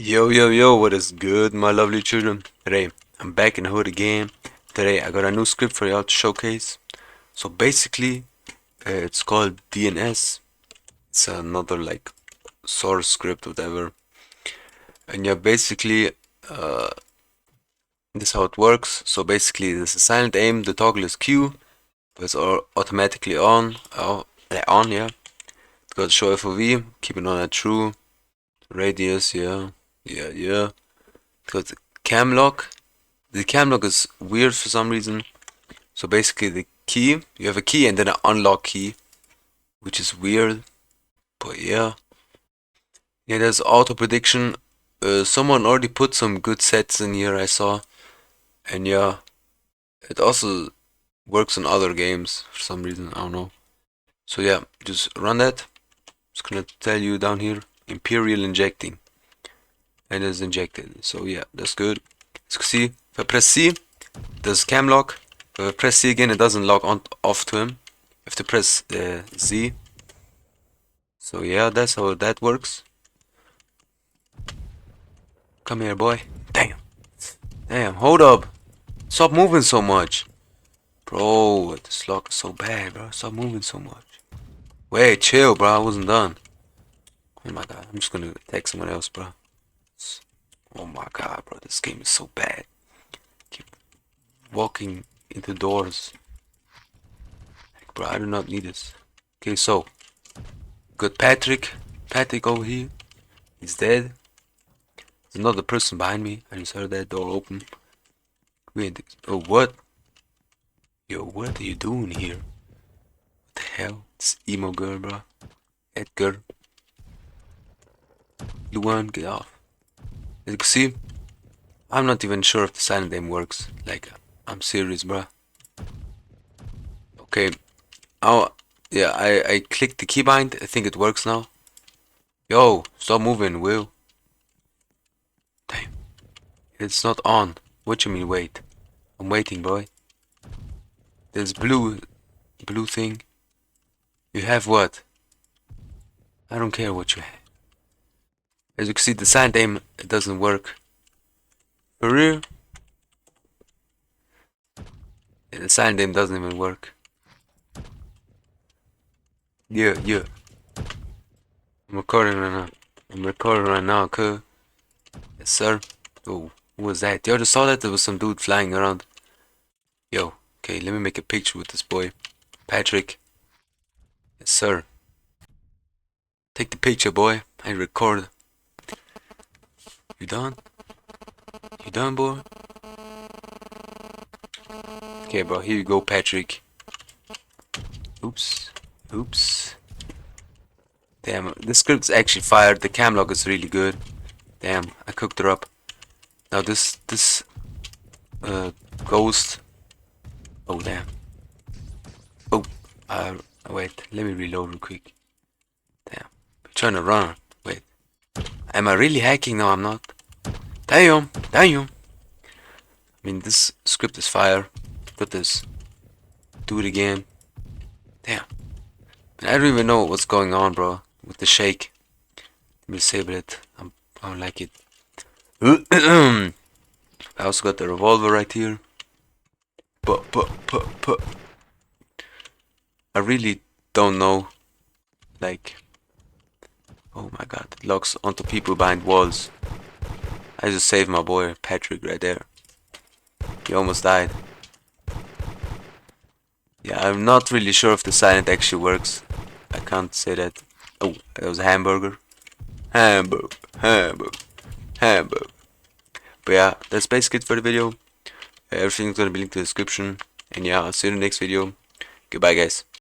Yo, yo, yo, what is good, my lovely children? Today, I'm back in the hood again. Today, I got a new script for y'all to showcase. So basically, it's called DNS. It's another like source script, whatever. And yeah, basically, uh, this is how it works. So basically, there's a silent aim, the toggle is Q, it's automatically on, yeah. It's got show FOV, keep it on at true, radius, yeah. It's got Camlock. The Camlock is weird for some reason. So basically the key, you have a key and then an unlock key, which is weird. But yeah. Yeah, there's auto prediction. Someone already put some good sets in here, I saw. And yeah, it also works on other games for some reason, I don't know. So yeah, just run that. It's gonna tell you down here, Imperial injecting. And it's injected. So yeah, that's good. As you can see, if I press C, there's Camlock. If I press C again, it doesn't lock on off to him. You have to press Z. So yeah, that's how that works. Come here, boy. Damn, hold up. Stop moving so much. Bro, this lock is so bad, bro. Stop moving so much. Wait, chill, bro. I wasn't done. Oh my god, I'm just gonna text someone else, bro. Oh my god, bro. This game is so bad. Keep walking into doors. Like, bro, I do not need this. Okay, so. Got Patrick. Patrick over here. He's dead. There's another person behind me. I just heard that door open. Wait, oh, what? Yo, what are you doing here? What the hell? It's emo girl, bro. Edgar. Luan, get off. As you can see, I'm not even sure if the silent aim works. Like, I'm serious, bro. Okay. Oh, yeah, I clicked the keybind. I think it works now. Yo, stop moving, Will. Damn. It's not on. What you mean, wait? I'm waiting, boy. There's blue thing. You have what? I don't care what you have. As you can see, the silent aim, it doesn't work. For real? Yeah, the silent aim doesn't even work. Yeah. I'm recording right now, cuz. Yes, sir. Oh, who was that? Yo, just saw that there was some dude flying around. Yo, okay, let me make a picture with this boy. Patrick. Yes, sir. Take the picture, boy. I record. You done? You done, boy? Okay, bro, here you go, Patrick. Oops. Damn, this script's actually fired. The camlock is really good. Damn, I cooked her up. Now this ghost. Oh damn. Oh, wait. Let me reload real quick. Damn, I'm trying to run. Wait, am I really hacking? No, I'm not. Damn. I mean, this script is fire. Got this. Do it again. Damn. I don't even know what's going on, bro. With the shake. Let me disable it. I don't like it. I also got the revolver right here. But. I really don't know. Like. Oh my god. It locks onto people behind walls. I just saved my boy Patrick right there. He almost died. Yeah, I'm not really sure if the silent actually works. I can't say that. Oh, that was a hamburger. Hamburger. But yeah, that's basically it for the video. Everything's gonna be linked in the description. And yeah, I'll see you in the next video. Goodbye, guys.